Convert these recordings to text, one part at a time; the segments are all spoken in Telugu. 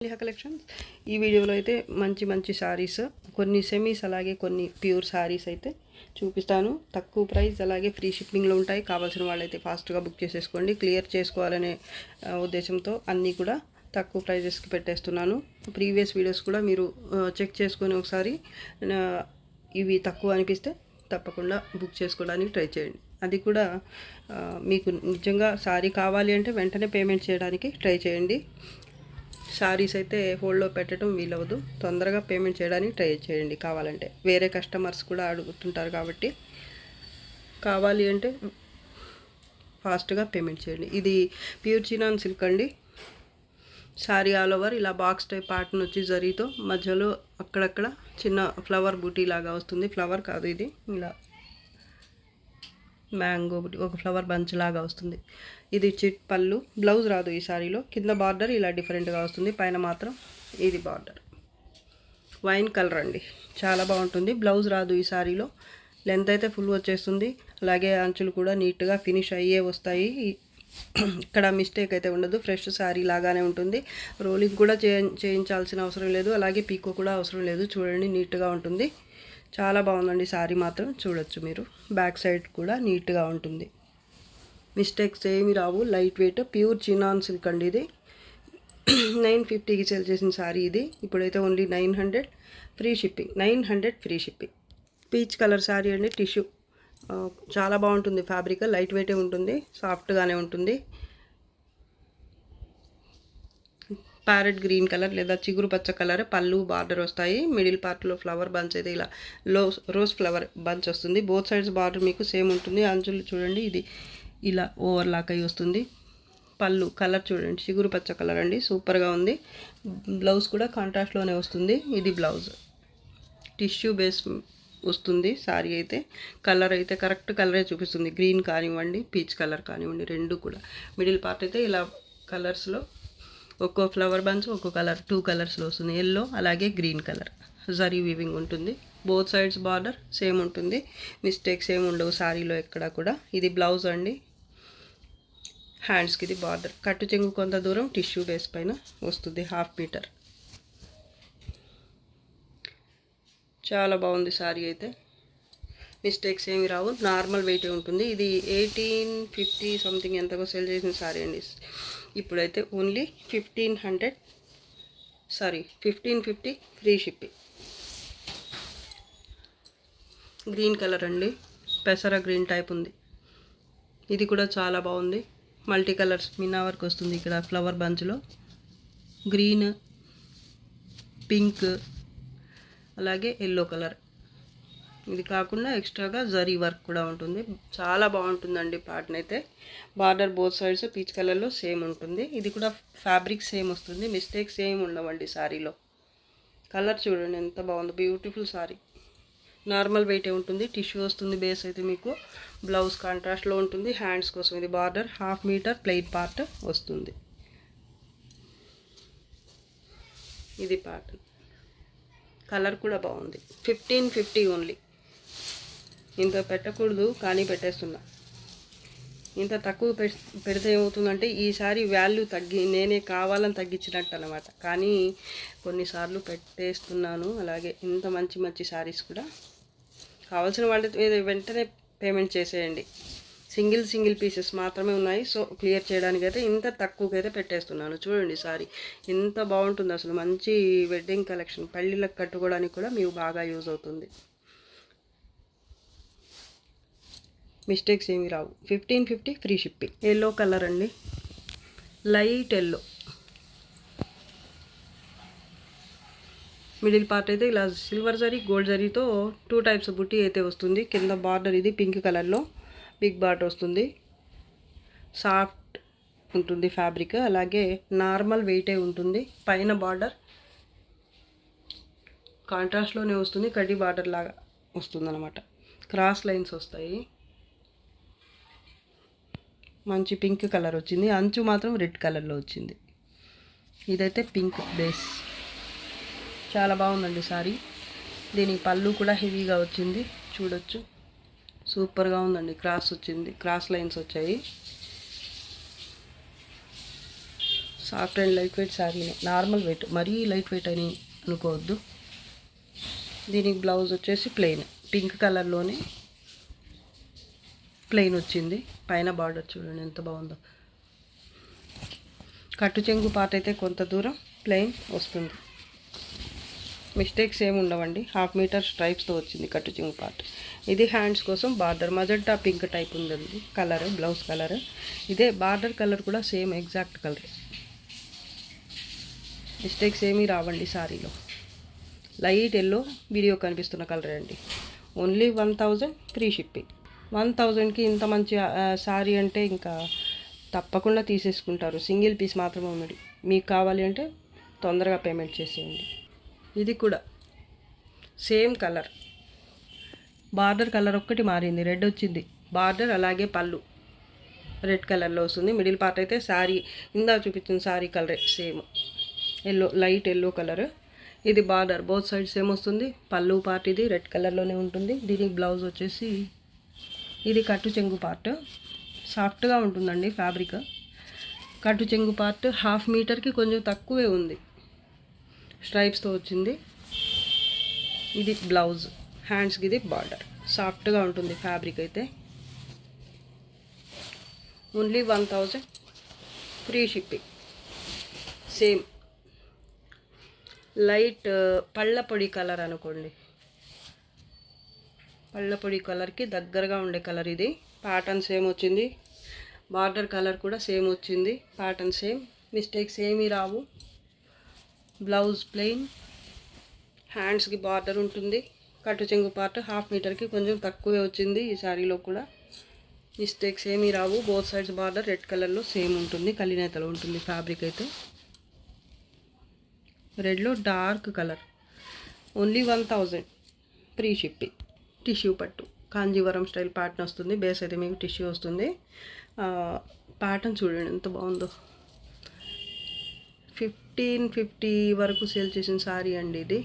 లిహా కలెక్షన్స్ ఈ వీడియోలో అయితే మంచి మంచి సారీస్, కొన్ని సెమీస్ అలాగే కొన్ని ప్యూర్ సారీస్ అయితే చూపిస్తాను. తక్కువ ప్రైస్ అలాగే ఫ్రీ షిప్పింగ్లో ఉంటాయి. కావాల్సిన వాళ్ళైతే ఫాస్ట్గా బుక్ చేసేసుకోండి. క్లియర్ చేసుకోవాలనే ఉద్దేశంతో అన్నీ కూడా తక్కువ ప్రైజెస్కి పెట్టేస్తున్నాను. ప్రీవియస్ వీడియోస్ కూడా మీరు చెక్ చేసుకొని ఒకసారి ఇవి తక్కువ అనిపిస్తే తప్పకుండా బుక్ చేసుకోవడానికి ట్రై చేయండి. అది కూడా మీకు నిజంగా సారీ కావాలి అంటే వెంటనే పేమెంట్ చేయడానికి ట్రై చేయండి. సారీస్ అయితే హోల్డ్లో పెట్టడం వీలవదు. తొందరగా పేమెంట్ చేయడానికి ట్రై చేయండి. కావాలంటే వేరే కస్టమర్స్ కూడా అడుగుతుంటారు కాబట్టి కావాలి అంటే ఫాస్ట్గా పేమెంట్ చేయండి. ఇది ప్యూర్ చినాన్ సిల్క్ అండి. సారీ ఆల్ ఓవర్ ఇలా బాక్స్ టైప్ ప్యాటర్న్ వచ్చి జరీతో మధ్యలో అక్కడక్కడ చిన్న ఫ్లవర్ బూటీ లాగా వస్తుంది. ఫ్లవర్ కాదు ఇది, ఇలా మ్యాంగో ఒక ఫ్లవర్ బంచ్ లాగా వస్తుంది. ఇది చిట్ పళ్ళు. బ్లౌజ్ రాదు ఈ సారీలో. కింద బార్డర్ ఇలా డిఫరెంట్గా వస్తుంది, పైన మాత్రం ఇది బార్డర్ వైన్ కలర్ అండి. చాలా బాగుంటుంది. బ్లౌజ్ రాదు ఈ సారీలో. లెంత్ అయితే ఫుల్ వచ్చేస్తుంది. అలాగే అంచులు కూడా నీట్గా ఫినిష్ అయ్యే వస్తాయి. ఇక్కడ మిస్టేక్ అయితే ఉండదు. ఫ్రెష్ శారీ లాగానే ఉంటుంది. రోలింగ్ కూడా చేయించాల్సిన అవసరం లేదు. అలాగే పీకో కూడా అవసరం లేదు. చూడండి, నీట్గా ఉంటుంది. చాలా బాగుందండి శారీ మాత్రం. చూడొచ్చు మీరు. బ్యాక్ సైడ్ కూడా నీట్గా ఉంటుంది. మిస్టేక్స్ ఏమి రావు. లైట్ వెయిట్ ప్యూర్ చినాన్ సిల్క్ అండి. ఇది 950కి సేల్ చేసిన శారీ ఇది. ఇప్పుడైతే only 900 free shipping. 900 free shipping. Peach colour sari అండి. టిష్యూ చాలా బాగుంటుంది. ఫ్యాబ్రిక్ లైట్ వెయిటే ఉంటుంది, సాఫ్ట్గానే ఉంటుంది. ప్యారెట్ గ్రీన్ కలర్ లేదా చిగురు పచ్చ కలర్ పళ్ళు, బార్డర్ వస్తాయి. మిడిల్ పార్ట్లో ఫ్లవర్ బంచ్ అయితే ఇలా రోజ్ ఫ్లవర్ బంచ్ వస్తుంది. బోత్ సైడ్స్ బార్డర్ మీకు సేమ్ ఉంటుంది. అంచులు చూడండి, ఇది ఇలా ఓవర్లాక్ అయ్యి వస్తుంది. పళ్ళు కలర్ చూడండి, చిగురు పచ్చ కలర్ అండి. సూపర్గా ఉంది. బ్లౌజ్ కూడా కాంట్రాస్ట్లోనే వస్తుంది. ఇది బ్లౌజ్ టిష్యూ బేస్ వస్తుంది. సారీ అయితే కలర్ అయితే కరెక్ట్ కలరే చూపిస్తుంది. గ్రీన్ కానివ్వండి, పీచ్ కలర్ కానివ్వండి, రెండు కూడా. మిడిల్ పార్ట్ అయితే ఇలా కలర్స్లో ఒక్కో ఫ్లవర్ బంచ్ ఒక్కో కలర్, 2 కలర్స్లో వస్తుంది. ఎల్లో అలాగే గ్రీన్ కలర్ జరీ వీవింగ్ ఉంటుంది. బోత్ సైడ్స్ బార్డర్ సేమ్ ఉంటుంది. మిస్టేక్స్ ఏమి ఉండవు శారీలో ఎక్కడ కూడా. ఇది బ్లౌజ్ అండి. హ్యాండ్స్కి ఇది బార్డర్. కట్టు చెంగు కొంత దూరం టిష్యూ బేస్ పైన వస్తుంది. 1/2 మీటర్. చాలా బాగుంది శారీ అయితే. మిస్టేక్స్ ఏమి రావు. నార్మల్ వెయిట్ ఉంటుంది. ఇది 1850 సంథింగ్ ఎంతకో సేల్ చేసిన శారీ అండి. ఇప్పుడైతే only 1550 free shipping. Green colour అండి. పెసర గ్రీన్ టైప్ ఉంది. ఇది కూడా చాలా బాగుంది. మల్టీ కలర్స్ మీనా వర్క్ వస్తుంది ఇక్కడ ఫ్లవర్ బంచ్లో. గ్రీన్, పింక్ అలాగే ఎల్లో కలర్. ఇది కాకుండా ఎక్స్ట్రాగా జరీ వర్క్ కూడా ఉంటుంది. చాలా బాగుంటుందండి ప్యాటర్న్ అయితే. బార్డర్ బోత్ సైడ్స్ పీచ్ కలర్లో సేమ్ ఉంటుంది. ఇది కూడా ఫ్యాబ్రిక్ సేమ్ వస్తుంది. మిస్టేక్స్ ఏమి ఉండవండి శారీలో. కలర్ చూడండి ఎంత బాగుందో. బ్యూటిఫుల్ శారీ. నార్మల్ వెయిటే ఉంటుంది. టిష్యూ వస్తుంది బేస్ అయితే మీకు. బ్లౌజ్ కాంట్రాస్ట్లో ఉంటుంది. హ్యాండ్స్ కోసం ఇది బార్డర్ 1/2 మీటర్ ప్లెయిన్ పార్ట్ వస్తుంది. ఇది ప్యాటర్న్. కలర్ కూడా బాగుంది. 1550 ఓన్లీ. ఇంత పెట్టకూడదు కానీ పెట్టేస్తున్నా. ఇంత తక్కువ పెడితే ఏమవుతుందంటే ఈసారి వాల్యూ నేనే కావాలని తగ్గించినట్టు అనమాట. కానీ కొన్నిసార్లు పెట్టేస్తున్నాను. అలాగే ఇంత మంచి మంచి శారీస్ కూడా కావాల్సిన వాళ్ళకి వెంటనే పేమెంట్ చేసేయండి. సింగిల్ పీసెస్ మాత్రమే ఉన్నాయి. సో క్లియర్ చేయడానికి అయితే ఇంత తక్కువకైతే పెట్టేస్తున్నాను. చూడండి సారీ ఎంత బాగుంటుంది అసలు. మంచి వెడ్డింగ్ కలెక్షన్, పెళ్ళిళ్ళకి కట్టుకోవడానికి కూడా మీకు బాగా యూజ్ అవుతుంది. మిస్టేక్స్ ఏమి రావు. 1550 ఫ్రీ షిప్పింగ్. ఎల్లో కలర్ అండి. Light yellow. మిడిల్ పార్ట్ అయితే ఇలా సిల్వర్ జరీ, గోల్డ్ జరీతో 2 టైప్స్ బుట్టి అయితే వస్తుంది. కింద బార్డర్ ఇది పింక్ కలర్లో బిగ్ బార్డర్ వస్తుంది. సాఫ్ట్ ఉంటుంది ఫ్యాబ్రిక్. అలాగే నార్మల్ వెయిటే ఉంటుంది. పైన బార్డర్ కాంట్రాస్ట్లోనే వస్తుంది. కడ్డీ బార్డర్ లాగా వస్తుంది అనమాట. క్రాస్ లైన్స్ వస్తాయి. మంచి పింక్ కలర్ వచ్చింది. అంచు మాత్రం రెడ్ కలర్లో వచ్చింది. ఇదైతే పింక్ బేస్. చాలా బాగుందండి సారీ. దీనికి పళ్ళు కూడా హెవీగా వచ్చింది. చూడొచ్చు, సూపర్గా ఉందండి. క్రాస్ వచ్చింది, క్రాస్ లైన్స్ వచ్చాయి. సాఫ్ట్ అండ్ లైట్ వెయిట్ శారీనే, నార్మల్ వెయిట్, మరీ లైట్ వెయిట్ అని అనుకోవద్దు. దీనికి బ్లౌజ్ వచ్చేసి ప్లెయిన్, పింక్ కలర్లోనే ప్లెయిన్ వచ్చింది. పైన బార్డర్ చూడండి ఎంత బాగుందో. కట్టు చెంగు పార్ట్ అయితే కొంత దూరం ప్లెయిన్ వస్తుంది, మిస్టేక్స్ ఏమి ఉండవండి. 1/2 మీటర్ స్ట్రైప్స్తో వచ్చింది కట్టు చెంగు పార్ట్. ఇది హ్యాండ్స్ కోసం బార్డర్ మజంటా పింక్ టైప్ ఉందండి కలర్, బ్లౌజ్ కలర్. ఇదే బార్డర్ కలర్ కూడా సేమ్ ఎగ్జాక్ట్ కలర్, మిస్టేక్స్ ఏమీ రావండి శారీలో. లైట్ ఎల్లో వీడియో కనిపిస్తున్న కలర్ అండి. Only 1000 free shipping. 1000కి ఇంత మంచి శారీ అంటే ఇంకా తప్పకుండా తీసేసుకుంటారు. సింగిల్ పీస్ మాత్రమే ఉన్నది. మీకు కావాలి అంటే తొందరగా పేమెంట్ చేసేయండి. ఇది కూడా సేమ్ కలర్, బార్డర్ కలర్ ఒక్కటి మారింది, రెడ్ వచ్చింది బార్డర్. అలాగే పళ్ళు రెడ్ కలర్లో వస్తుంది. మిడిల్ పార్ట్ అయితే శారీ ఇందా చూపించిన శారీ కలరే same yellow, light yellow colour. ఇది బార్డర్ బోత్ సైడ్స్ సేమ్ వస్తుంది. పళ్ళు పార్ట్ ఇది రెడ్ కలర్లోనే ఉంటుంది. దీనికి బ్లౌజ్ వచ్చేసి ఇది కట్టు చెంగు పార్ట్, సాఫ్ట్గా ఉంటుందండి ఫ్యాబ్రిక్. కట్టు చెంగు పార్ట్ 1/2 మీటర్కి కొంచెం తక్కువే ఉంది, స్ట్రైప్స్తో వచ్చింది. ఇది బ్లౌజ్, హ్యాండ్స్కి ఇది బార్డర్. సాఫ్ట్గా ఉంటుంది ఫ్యాబ్రిక్ అయితే. Only 1000 free shipping. Same light పళ్ళ పొడి కలర్ అనుకోండి, పళ్ళ పొడి కలర్కి దగ్గరగా ఉండే కలర్ ఇది. ప్యాటర్న్ సేమ్ వచ్చింది, బార్డర్ కలర్ కూడా సేమ్ వచ్చింది, ప్యాటర్న్ సేమ్, మిస్టేక్స్ ఏమీ రావు. బ్లౌజ్ ప్లెయిన్, హ్యాండ్స్కి బార్డర్ ఉంటుంది. కట్టు చెంగు పార్ట్ 1/2 మీటర్కి కొంచెం తక్కువే వచ్చింది ఈ శారీలో కూడా. మిస్టేక్స్ ఏమీ రావు. బోత్ సైడ్స్ బార్డర్ రెడ్ కలర్లో సేమ్ ఉంటుంది, కలినేతలో ఉంటుంది ఫ్యాబ్రిక్ అయితే. రెడ్లో dark colour. Only 1000 free shipping. Tissue పట్టు కాంజీవరం స్టైల్ ప్యాటర్న్ వస్తుంది. బేస్ అయితే మీకు టిష్యూ వస్తుంది. ప్యాటర్న్ చూడండి ఎంత బాగుందో. 1550 వరకు సేల్ చేసిన శారీ అండి ఇది.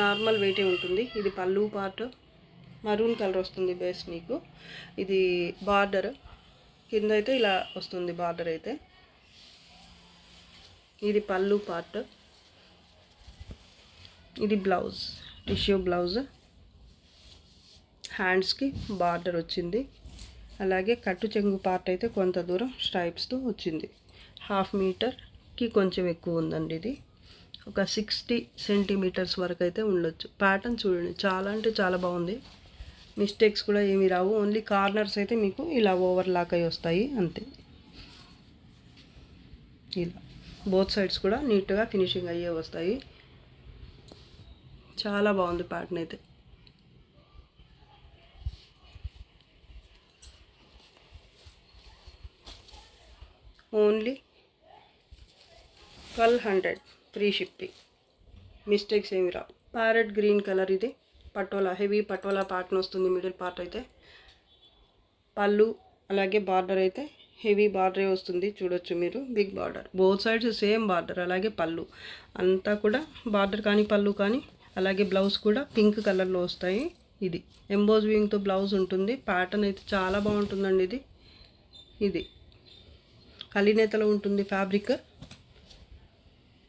నార్మల్ వెయిటే ఉంటుంది. ఇది పళ్ళు పార్ట్ మరూన్ కలర్ వస్తుంది బేస్ మీకు. ఇది బార్డర్ కింద అయితే ఇలా వస్తుంది బార్డర్ అయితే. ఇది పళ్ళు పార్ట్, ఇది బ్లౌజ్ టిష్యూ బ్లౌజ్, హ్యాండ్స్కి బార్డర్ వచ్చింది. అలాగే కట్టు చెంగు పార్ట్ అయితే కొంత దూరం స్ట్రైప్స్తో వచ్చింది. 1/2 మీటర్కి కొంచెం ఎక్కువ ఉందండి ఇది. ఒక 60 సెంటీమీటర్స్ వరకు అయితే ఉండొచ్చు. ప్యాటర్న్ చూడండి చాలా అంటే చాలా బాగుంది. మిస్టేక్స్ కూడా ఏమీ రావు. ఓన్లీ కార్నర్స్ అయితే మీకు ఇలా ఓవర్లాక్ అయి వస్తాయి అంతే. ఇలా బోత్ సైడ్స్ కూడా నీట్గా ఫినిషింగ్ అయ్యే వస్తాయి. చాలా బాగుంది ప్యాటర్న్ అయితే. Only 1200 free shipping. మిస్టేక్స్ ఏమి రావు. ప్యారెట్ గ్రీన్ కలర్ ఇది పటోలా, హెవీ పటోలా ప్యాటర్న్ వస్తుంది. మిడిల్ పార్ట్ అయితే పళ్ళు అలాగే బార్డర్ అయితే హెవీ బార్డరే వస్తుంది. చూడొచ్చు మీరు, big border, both sides same border. అలాగే పళ్ళు అంతా కూడా బార్డర్ కానీ పళ్ళు కానీ, అలాగే బ్లౌజ్ కూడా పింక్ కలర్లో వస్తాయి. ఇది ఎంబోజ్ వీవింగ్తో బ్లౌజ్ ఉంటుంది. ప్యాటర్న్ అయితే చాలా బాగుంటుందండి ఇది. ఇది కలినేతలో ఉంటుంది ఫ్యాబ్రిక్,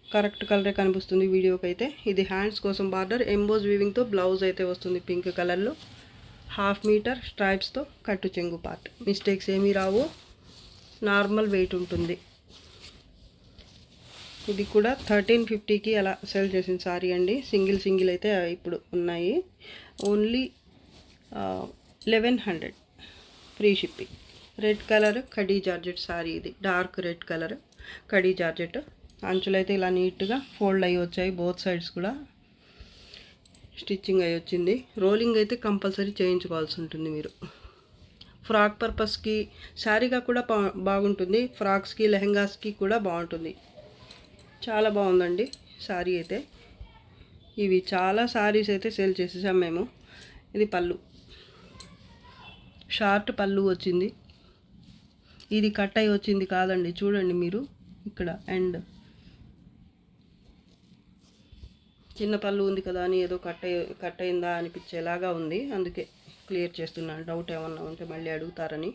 కరెక్ట్ కలరే కనిపిస్తుంది వీడియోకి అయితే. ఇది హ్యాండ్స్ కోసం బార్డర్, ఎంబోజ్ వీవింగ్తో బ్లౌజ్ అయితే వస్తుంది పింక్ కలర్లో. 1/2 మీటర్ స్ట్రైప్స్తో కట్టు చెంగు పార్ట్. మిస్టేక్స్ ఏమీ రావు. నార్మల్ వెయిట్ ఉంటుంది. ఇది కూడా 1350కి అలా సేల్ చేసిన సారీ అండి. సింగిల్ అయితే ఇప్పుడు ఉన్నాయి. Only 1100 free shipping. Red colour కడీ జార్జెట్ సారీ ఇది. డార్క్ రెడ్ కలర్ కడీ జార్జెట్. అంచులు అయితే ఇలా నీట్గా ఫోల్డ్ అయ్యి వచ్చాయి. బోత్ సైడ్స్ కూడా స్టిచ్చింగ్ అయ్యి వచ్చింది. రోలింగ్ అయితే కంపల్సరీ చేయించుకోవాల్సి ఉంటుంది మీరు. ఫ్రాక్ పర్పస్కి శారీగా కూడా బాగుంటుంది. ఫ్రాక్స్కి లెహెంగాస్కి కూడా బాగుంటుంది. చాలా బాగుందండి శారీ అయితే. ఇవి చాలా శారీస్ అయితే సేల్ చేసేసాం మేము. ఇది పళ్ళు, షార్ట్ పళ్ళు వచ్చింది. ఇది కట్ అయి వచ్చింది కాదండి, చూడండి మీరు ఇక్కడ. అండ్ చిన్న పళ్ళు ఉంది కదా అని ఏదో కట్ అయిందా అనిపించేలాగా ఉంది. అందుకే క్లియర్ చేస్తున్నాను, డౌట్ ఏమన్నా ఉంటే మళ్ళీ అడుగుతారని.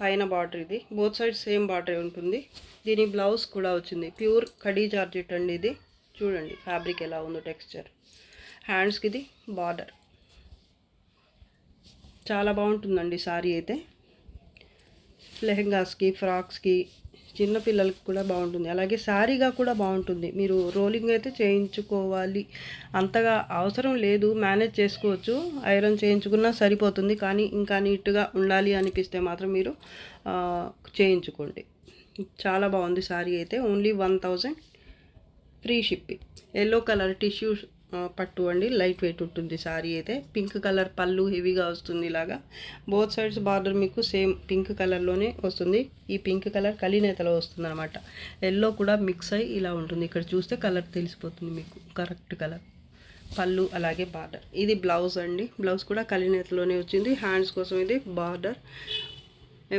పైన బార్డర్ ఇది, బోత్ సైడ్ సేమ్ బార్డర్ ఉంటుంది. దీని బ్లౌజ్ కూడా వచ్చింది, ప్యూర్ కడీ జార్జెట్ అండి ఇది. చూడండి ఫ్యాబ్రిక్ ఎలా ఉందో టెక్స్చర్. హ్యాండ్స్కి ఇది బార్డర్, చాలా బాగుంటుందండి సారీ అయితే. లెహెంగాస్కి, ఫ్రాక్స్కి, చిన్నపిల్లలకి కూడా బాగుంటుంది. అలాగే శారీగా కూడా బాగుంటుంది. మీరు రోలింగ్ అయితే చేయించుకోవాలి అంతగా అవసరం లేదు, మేనేజ్ చేసుకోవచ్చు. ఐరన్ చేయించుకున్నా సరిపోతుంది. కానీ ఇంకా నీట్గా ఉండాలి అనిపిస్తే మాత్రం మీరు చేయించుకోండి. చాలా బాగుంది సారీ అయితే. Only 1000 free shipping. Yellow colour tissue పట్టు అండి, లైట్ వెయిట్ ఉంటుంది సారీ అయితే. పింక్ కలర్ పళ్ళు హెవీగా వస్తుంది ఇలాగా. బోత్ సైడ్స్ బార్డర్ మీకు సేమ్ పింక్ కలర్లోనే వస్తుంది. ఈ పింక్ కలర్ కలినేతలో వస్తుంది అనమాట. ఎల్లో కూడా మిక్స్ అయ్యి ఇలా ఉంటుంది. ఇక్కడ చూస్తే కలర్ తెలిసిపోతుంది మీకు, కరెక్ట్ కలర్. పళ్ళు అలాగే బార్డర్. ఇది బ్లౌజ్ అండి, బ్లౌజ్ కూడా కలినేతలోనే వచ్చింది. హ్యాండ్స్ కోసం ఇది బార్డర్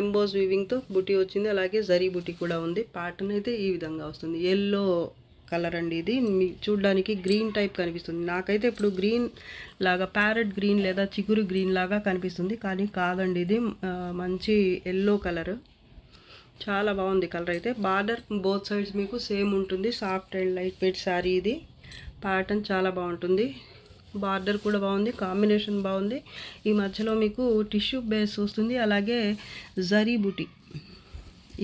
ఎంబోస్ వీవింగ్తో బుటీ వచ్చింది. అలాగే జరీ బుటీ కూడా ఉంది. ప్యాటర్న్ అయితే ఈ విధంగా వస్తుంది. ఎల్లో కలర్ అండి ఇది. చూడ్డానికి గ్రీన్ టైప్ కనిపిస్తుంది. నాకైతే ఇప్పుడు గ్రీన్ లాగా, ప్యారెట్ గ్రీన్ లేదా చిగురు గ్రీన్ లాగా కనిపిస్తుంది, కానీ కాదండి, ఇది మంచి ఎల్లో కలర్. చాలా బాగుంది కలర్ అయితే. బార్డర్ బోత్ సైడ్స్ మీకు సేమ్ ఉంటుంది. Soft and light wait sari ఇది. ప్యాటర్న్ చాలా బాగుంటుంది. బార్డర్ కూడా బాగుంది, కాంబినేషన్ బాగుంది. ఈ మధ్యలో మీకు టిష్యూ బేస్ వస్తుంది. అలాగే జరీ బుటీ,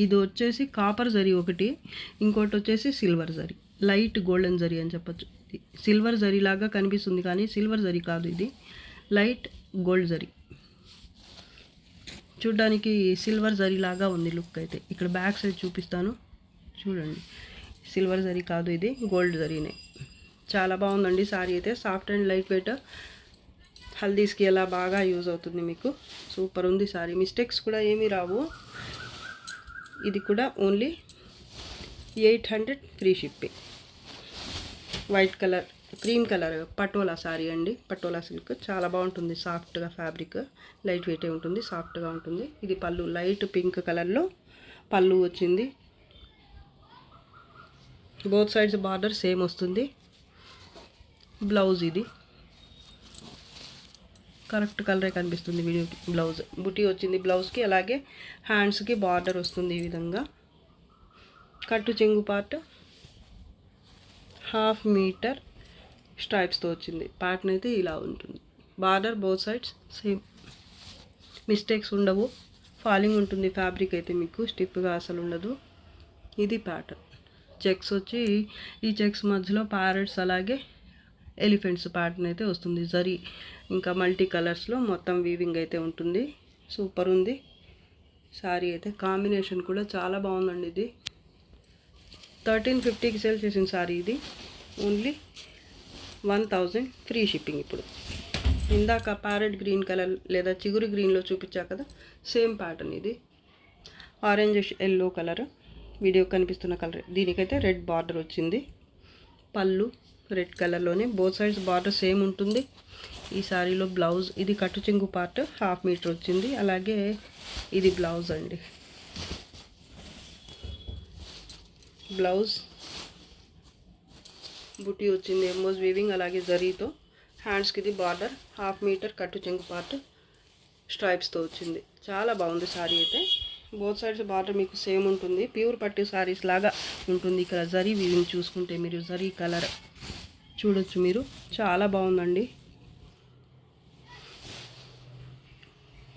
ఇది వచ్చేసి కాపర్ జరీ ఒకటి, ఇంకోటి వచ్చేసి silver zari, light golden zari అని చెప్పచ్చు. సిల్వర్ జరీ లాగా కనిపిస్తుంది కానీ సిల్వర్ జరీ కాదు, ఇది లైట్ గోల్డ్ జరీ. చూడ్డానికి సిల్వర్ జరీ లాగా ఉంది లుక్ అయితే. ఇక్కడ బ్యాక్ సైడ్ చూపిస్తాను చూడండి. సిల్వర్ జరీ కాదు, ఇది గోల్డ్ జరీనే. చాలా బాగుందండి సారీ అయితే. సాఫ్ట్ అండ్ లైట్ వెయిట్, హల్దీస్కి ఎలా బాగా యూజ్ అవుతుంది మీకు. సూపర్ ఉంది సారీ, మిస్టేక్స్ కూడా ఏమీ రావు. ఇది కూడా only 800 free shipping. White colour, cream colour patola sorry అండి, పటోలా సిల్క్. చాలా బాగుంటుంది, సాఫ్ట్గా ఫ్యాబ్రిక్, లైట్ వెయిటే ఉంటుంది, సాఫ్ట్గా ఉంటుంది. ఇది పళ్ళు, లైట్ పింక్ కలర్లో పళ్ళు వచ్చింది. బోత్ సైడ్స్ బార్డర్ సేమ్ వస్తుంది. బ్లౌజ్ ఇది కరెక్ట్ కలరే కనిపిస్తుంది వీడియోకి. బ్లౌజ్ బుటీ వచ్చింది బ్లౌజ్కి. అలాగే హ్యాండ్స్కి బార్డర్ వస్తుంది ఈ విధంగా. కట్టు చెంగు పార్ట్ 1/2 మీటర్ స్ట్రైప్స్తో వచ్చింది. ప్యాటర్న్ అయితే ఇలా ఉంటుంది. Border both sides same, mistakes ఉండవు. ఫాలింగ్ ఉంటుంది ఫ్యాబ్రిక్ అయితే మీకు, స్టిప్గా అసలు ఉండదు. ఇది ప్యాటర్న్. చెక్స్ వచ్చి ఈ చెక్స్ మధ్యలో ప్యారెట్స్ అలాగే ఎలిఫెంట్స్ ప్యాటర్న్ అయితే వస్తుంది. జరీ ఇంకా మల్టీ కలర్స్లో మొత్తం వీవింగ్ అయితే ఉంటుంది. సూపర్ ఉంది సారీ అయితే. కాంబినేషన్ కూడా చాలా బాగుందండి. ఇది 1350కి సేల్ చేసిన సారీ ఇది. Only 1000 free shipping. ఇప్పుడు ఇందాక ప్యారెట్ గ్రీన్ కలర్ లేదా చిగురు గ్రీన్లో చూపించా కదా, సేమ్ ప్యాటర్న్ ఇది. ఆరెంజ్ ఎల్లో కలర్, వీడియో కనిపిస్తున్న కలర్. దీనికైతే రెడ్ బార్డర్ వచ్చింది. పళ్ళు రెడ్ కలర్లోనే, బోత్ సైడ్స్ బార్డర్ సేమ్ ఉంటుంది. ఈ సారీలో బ్లౌజ్, ఇది కట్టు చెంగు పార్ట్ 1/2 మీటర్ వచ్చింది. అలాగే ఇది బ్లౌజ్ అండి. బ్లౌజ్ బుటీ వచ్చింది ఎంబోస్ వీవింగ్ అలాగే జరీతో. హ్యాండ్స్కి ఇది బార్డర్ 1/2 మీటర్ కట్టు చెంగు పార్ట్ స్ట్రైప్స్తో వచ్చింది. చాలా బాగుంది సారీ అయితే. బోత్ సైడ్స్ బార్డర్ మీకు సేమ్ ఉంటుంది. ప్యూర్ పట్టు సారీస్ లాగా ఉంటుంది. ఇక్కడ జరీ వీవింగ్ చూసుకుంటే మీరు, జరీ కలర్ చూడొచ్చు మీరు. చాలా బాగుందండి,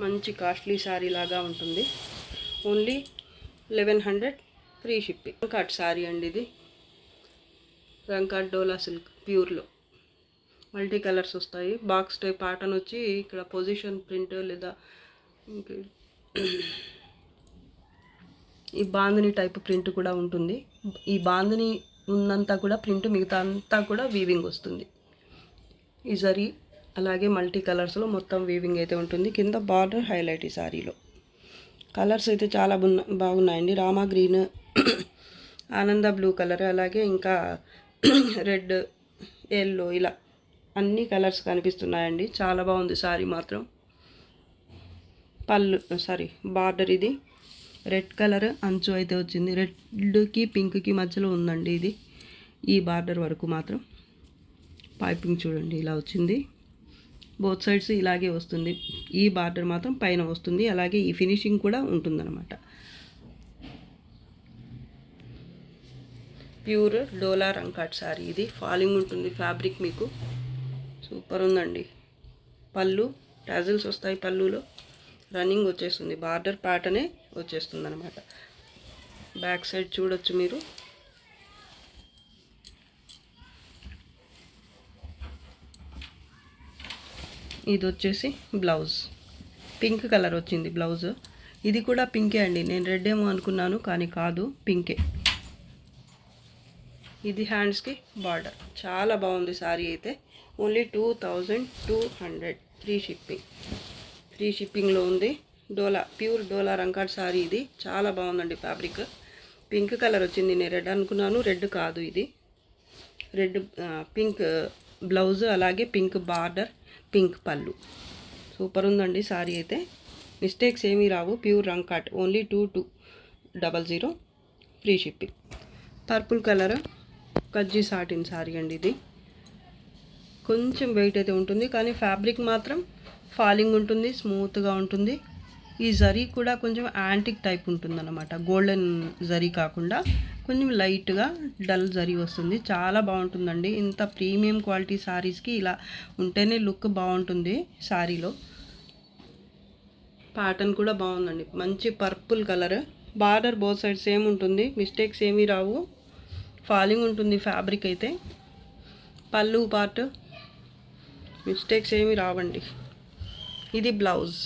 మంచి కాస్ట్లీ శారీ లాగా ఉంటుంది. Only 1100 free shipping. Cut sari అండి ఇది. రంకాట్ డోలా సిల్క్ ప్యూర్లో మల్టీ కలర్స్ వస్తాయి. బాక్స్ టైప్ ప్యాటర్న్ వచ్చి ఇక్కడ పొజిషన్ ప్రింట్ లేదా ఈ బాందిని టైప్ ప్రింట్ కూడా ఉంటుంది. ఈ బాందిని ఉన్నంతా కూడా ప్రింట్, మిగతా అంతా కూడా వీవింగ్ వస్తుంది. ఈ జరీ అలాగే మల్టీ కలర్స్లో మొత్తం వీవింగ్ అయితే ఉంటుంది. కింద బార్డర్ హైలైట్ ఈ సారీలో. కలర్స్ అయితే చాలా బాగున్నాయండి. రామా గ్రీన్, ఆనంద బ్లూ కలర్, అలాగే ఇంకా రెడ్, ఎల్లో, ఇలా అన్ని కలర్స్ కనిపిస్తున్నాయండి. చాలా బాగుంది సారీ మాత్రం. బార్డర్ ఇది రెడ్ కలర్ అంచు అయితే వచ్చింది. రెడ్కి పింక్కి మధ్యలో ఉందండి ఇది. ఈ బార్డర్ వరకు మాత్రం పైపింగ్ చూడండి ఇలా వచ్చింది. బోత్ సైడ్స్ ఇలాగే వస్తుంది. ఈ బార్డర్ మాత్రం పైన వస్తుంది, అలాగే ఈ ఫినిషింగ్ కూడా ఉంటుందన్నమాట. ప్యూర్ డోలా రంకాట్ శారీ ఇది. ఫాలింగ్ ఉంటుంది ఫ్యాబ్రిక్, మీకు సూపర్ ఉందండి. పళ్ళు టాజిల్స్ వస్తాయి, పళ్ళులో రన్నింగ్ వచ్చేస్తుంది, బార్డర్ ప్యాటర్నే వచ్చేస్తుంది అనమాట. బ్యాక్ సైడ్ చూడొచ్చు మీరు. ఇది వచ్చేసి బ్లౌజ్, పింక్ కలర్ వచ్చింది బ్లౌజ్. ఇది కూడా పింకే అండి, నేను రెడ్ ఏమో అనుకున్నాను కానీ కాదు, పింకే. ఇది హ్యాండ్స్కి బార్డర్. చాలా బాగుంది శారీ అయితే. ఓన్లీ 2200 ఫ్రీ షిప్పింగ్లో ఉంది. డోలా, ప్యూర్ డోలా రంకాట్ శారీ ఇది. చాలా బాగుందండి ఫ్యాబ్రిక్. పింక్ కలర్ వచ్చింది, నేను రెడ్ అనుకున్నాను, రెడ్ కాదు ఇది. రెడ్ పింక్ బ్లౌజ్, అలాగే పింక్ బార్డర్, పింక్ పళ్ళు. సూపర్ ఉందండి శారీ అయితే. మిస్టేక్స్ ఏమీ రావు. ప్యూర్ రంకాట్. Only 2200 free shipping. Purple colour కజ్జీ సాటిన్ శారీ అండి ఇది. కొంచెం వెయిట్ అయితే ఉంటుంది, కానీ ఫ్యాబ్రిక్ మాత్రం ఫాలింగ్ ఉంటుంది, స్మూత్గా ఉంటుంది. ఈ జరీ కూడా కొంచెం యాంటిక్ టైప్ ఉంటుంది అన్నమాట, గోల్డెన్ జరీ కాకుండా కొంచెం లైట్గా డల్ జరీ వస్తుంది. చాలా బాగుంటుందండి. ఇంత ప్రీమియం క్వాలిటీ శారీస్కి ఇలా ఉంటేనే లుక్ బాగుంటుంది శారీలో. ప్యాటర్న్ కూడా బాగుందండి, మంచి purple colour. Border both side same ఉంటుంది, మిస్టేక్స్ ఏమీ రావు. ఫాలింగ్ ఉంటుంది ఫ్యాబ్రిక్ అయితే. పళ్ళు పార్ట్ మిస్టేక్స్ ఏమీ రావండి. ఇది బ్లౌజ్,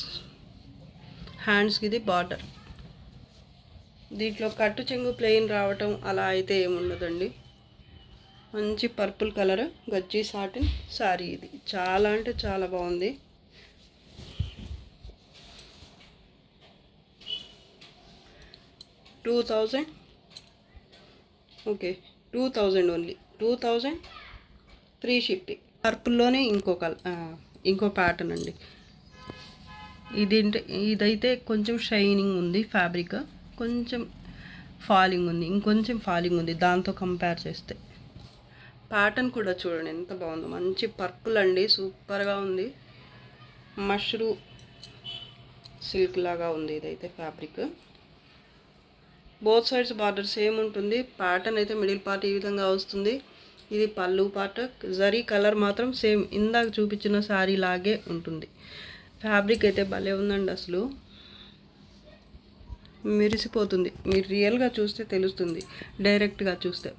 హ్యాండ్స్కి ఇది బార్డర్. దీంట్లో కట్టు చెంగు ప్లెయిన్ రావటం అలా అయితే ఏముండదండి. మంచి పర్పుల్ కలర్ గజ్జీ సాటిన్ శారీ ఇది. చాలా అంటే చాలా బాగుంది. Okay, 2000 only. 2000 free shipping. పర్పుల్లోనే ఇంకో ప్యాటర్న్ అండి. ఇదైతే కొంచెం షైనింగ్ ఉంది ఫ్యాబ్రిక్, కొంచెం ఫాలింగ్ ఉంది, ఇంకొంచెం ఫాలింగ్ ఉంది దాంతో కంపేర్ చేస్తే. ప్యాటర్న్ కూడా చూడండి ఎంత బాగుందో. మంచి పర్పుల్ అండి, సూపర్గా ఉంది. మష్రూ సిల్క్ లాగా ఉంది ఇదైతే fabric. Both sides border same ఉంటుంది. ప్యాటర్న్ అయితే మిడిల్ పార్ట్ ఈ విధంగా వస్తుంది. ఇది పళ్ళు పార్ట్. జరీ కలర్ మాత్రం సేమ్ ఇందాక చూపించిన శారీ లాగే ఉంటుంది. ఫ్యాబ్రిక్ అయితే భలే ఉందండి, అసలు మెరిసిపోతుంది. మీరు రియల్గా చూస్తే తెలుస్తుంది, డైరెక్ట్గా చూస్తే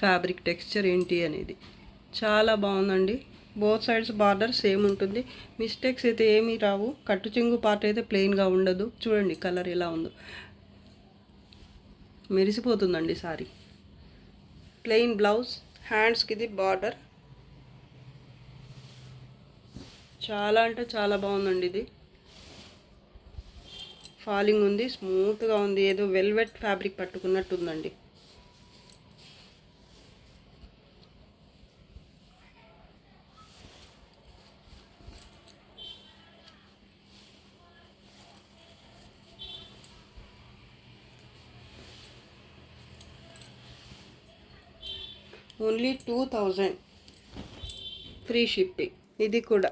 ఫ్యాబ్రిక్ టెక్స్చర్ ఏంటి అనేది. చాలా బాగుందండి. బోత్ సైడ్స్ బార్డర్ సేమ్ ఉంటుంది, మిస్టేక్స్ అయితే ఏమీ రావు. కట్టు చెంగు పార్ట్ అయితే ప్లెయిన్గా ఉండదు. చూడండి కలర్ ఎలా ఉందో, మెరిసిపోతుందండి సారీ. ప్లెయిన్ బ్లౌజ్, హ్యాండ్స్కి ఇది బార్డర్. చాలా అంటే చాలా బాగుందండి ఇది. ఫాలింగ్ ఉంది, స్మూత్గా ఉంది, ఏదో వెల్వెట్ ఫ్యాబ్రిక్ పట్టుకున్నట్టు ఉందండి. Only 2000 free shipping. ఇది కూడా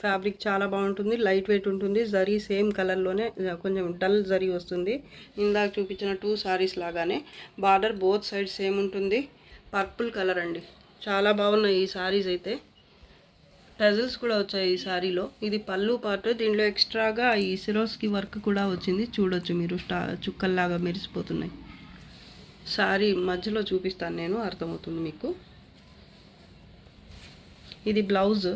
ఫ్యాబ్రిక్ చాలా బాగుంటుంది, లైట్ వెయిట్ ఉంటుంది. జరీ సేమ్ కలర్లోనే కొంచెం డల్ జరీ వస్తుంది, ఇందాక చూపించిన 2 సారీస్ లాగానే. బార్డర్ బోత్ సైడ్ సేమ్ ఉంటుంది. పర్పుల్ కలర్ అండి, చాలా బాగున్నాయి ఈ సారీస్ అయితే. టజల్స్ కూడా వచ్చాయి ఈ సారీలో. ఇది పళ్ళు పార్ట్. దీంట్లో ఎక్స్ట్రాగా ఈ సిరోస్కి వర్క్ కూడా వచ్చింది, చూడొచ్చు మీరు. చుక్కల్లాగా మెరిసిపోతున్నాయి. సారీ మధ్యలో చూపిస్తాను నేను, అర్థమవుతుంది మీకు. ఇది బ్లౌజ్,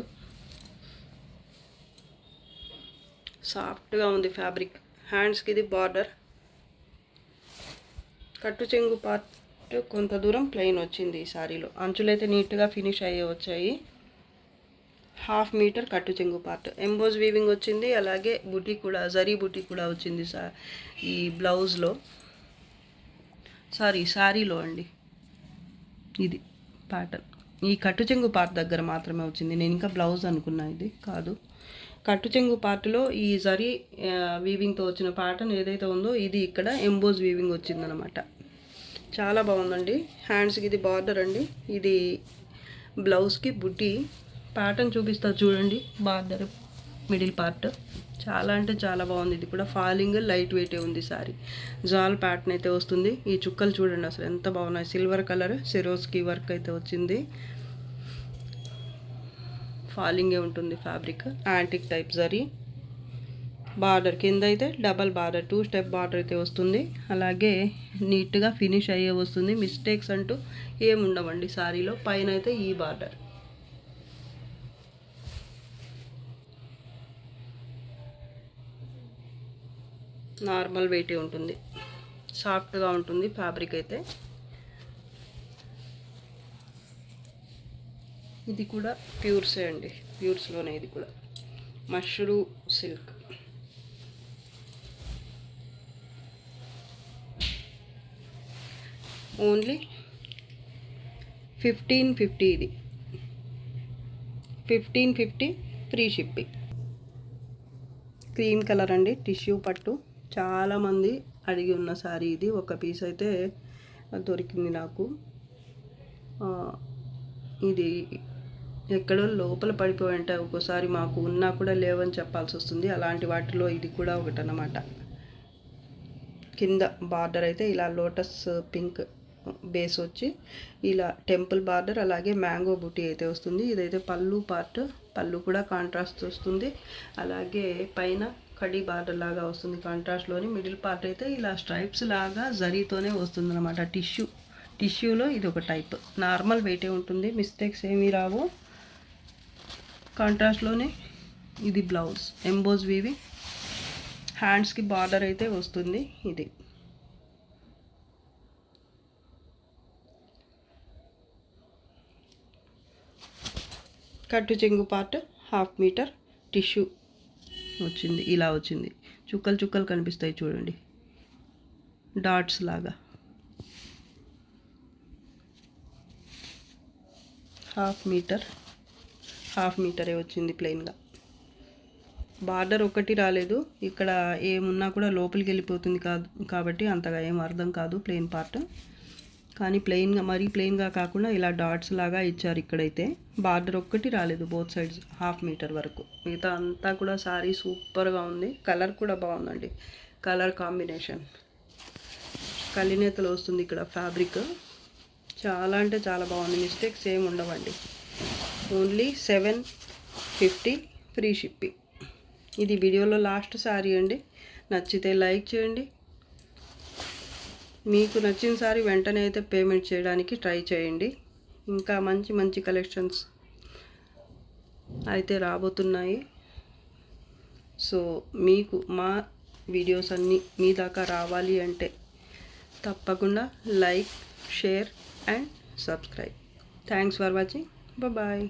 సాఫ్ట్గా ఉంది ఫ్యాబ్రిక్. హ్యాండ్స్కి ఇది బార్డర్. కట్టు చెంగు పార్ట్ కొంత దూరం ప్లెయిన్ వచ్చింది ఈ సారీలో. అంచులైతే నీట్గా ఫినిష్ అయ్యే వచ్చాయి. 1/2 మీటర్ కట్టు చెంగు పార్ట్. ఎంబోజ్ వీవింగ్ వచ్చింది, అలాగే బుటీ కూడా, జరీ బుటీ కూడా వచ్చింది ఈ బ్లౌజ్లో. శారీలో అండి. ఇది ప్యాటర్న్ ఈ కట్టు చెంగు పార్ట్ దగ్గర మాత్రమే వచ్చింది. నేను ఇంకా బ్లౌజ్ అనుకున్నా, ఇది కాదు. కట్టు చెంగు పార్ట్లో ఈ జరీ వీవింగ్తో వచ్చిన ప్యాటర్న్ ఏదైతే ఉందో ఇది ఇక్కడ ఎంబోజ్ వీవింగ్ వచ్చిందనమాట. చాలా బాగుందండి. హ్యాండ్స్కి ఇది బార్డర్ అండి. ఇది బ్లౌజ్కి బుట్టి. ప్యాటర్న్ చూపిస్తా చూడండి. బార్డర్ మిడిల్ పార్ట్ చాలా అంటే చాలా బాగుంది. ఇది కూడా ఫాలింగ్ లైట్ వెయిటే ఉంది సారీ. జాల్ ప్యాటర్న్ అయితే వస్తుంది. ఈ చుక్కలు చూడండి అసలు ఎంత బాగున్నాయి. సిల్వర్ కలర్ సిరోస్కి వర్క్ అయితే వచ్చింది. ఫాలింగే ఉంటుంది fabric. Antique type zari. Border కింద అయితే డబల్ బార్డర్ 2 స్టెప్ బార్డర్ అయితే వస్తుంది. అలాగే నీట్గా ఫినిష్ అయ్యే వస్తుంది. మిస్టేక్స్ అంటూ ఏముండవండి సారీలో. పైన అయితే ఈ బార్డర్ నార్మల్ వెయిటే ఉంటుంది. సాఫ్ట్గా ఉంటుంది ఫ్యాబ్రిక్ అయితే. ఇది కూడా ప్యూర్సే అండి. ప్యూర్స్లోనే ఇది కూడా మష్రూ సిల్క్. ఓన్లీ 1550. ఇది 1550 ఫ్రీ షిప్పింగ్. క్రీమ్ కలర్ అండి, టిష్యూ పట్టు. చాలామంది అడిగి ఉన్న సారీ ఇది. ఒక పీస్ అయితే దొరికింది నాకు. ఇది ఎక్కడో లోపల పడిపోయి ఉంటాయి ఒక్కోసారి. మాకు ఉన్నా కూడా లేవని చెప్పాల్సి వస్తుంది. అలాంటి వాటిలో ఇది కూడా ఒకటి అన్నమాట. కింద బార్డర్ అయితే ఇలా లోటస్ పింక్ బేస్ వచ్చి ఇలా టెంపుల్ బార్డర్, అలాగే మ్యాంగో బూటీ అయితే వస్తుంది. ఇదైతే పళ్ళు పార్ట్. పళ్ళు కూడా కాంట్రాస్ట్ వస్తుంది. అలాగే పైన కడీ బార్డర్ లాగా వస్తుంది కాంట్రాస్ట్లోని. మిడిల్ పార్ట్ అయితే ఇలా స్ట్రైప్స్ లాగా జరీతోనే వస్తుంది అనమాట. టిష్యూలో ఇది ఒక టైప్. నార్మల్ వెయిటే ఉంటుంది. మిస్టేక్స్ ఏమీ రావు. కాంట్రాస్ట్లోనే ఇది బ్లౌజ్ ఎంబోజ్ వీవి. హ్యాండ్స్కి బార్డర్ అయితే వస్తుంది. ఇది కట్టు చెంగు పార్ట్ 1/2 మీటర్ టిష్యూ వచ్చింది. ఇలా వచ్చింది. చుక్కలు చుక్కలు కనిపిస్తాయి చూడండి, డాట్స్ లాగా. 1/2 మీటరే వచ్చింది ప్లెయిన్గా. బార్డర్ ఒకటి రాలేదు. ఇక్కడ ఏమున్నా కూడా లోపలికి వెళ్ళిపోతుంది కాబట్టి అంతగా ఏం అర్థం కాదు ప్లెయిన్ పార్ట్. కానీ ప్లెయిన్గా, మరీ ప్లెయిన్గా కాకుండా ఇలా డాట్స్ లాగా ఇచ్చారు. ఇక్కడైతే బార్డర్ ఒక్కటి రాలేదు బోత్ సైడ్స్ 1/2 మీటర్ వరకు. మిగతా అంతా కూడా సారీ సూపర్గా ఉంది. కలర్ కూడా బాగుందండి. కలర్ కాంబినేషన్ కలినేతలు వస్తుంది ఇక్కడ ఫ్యాబ్రిక్. చాలా అంటే చాలా బాగుంది. మిస్టేక్స్ ఏమి ఉండవండి. Only 750 free shipping. ఇది వీడియోలో లాస్ట్ సారీ అండి. నచ్చితే లైక్ చేయండి. మీకు నచ్చిన సారీ వెంటనే అయితే పేమెంట్ చేయడానికి ట్రై చేయండి. ఇంకా మంచి మంచి కలెక్షన్స్ అయితే రాబోతున్నాయి. సో మీకు మా వీడియోస్ అన్నీ మీ దాకా రావాలి అంటే తప్పకుండా like, share and subscribe. Thanks for watching. Bye.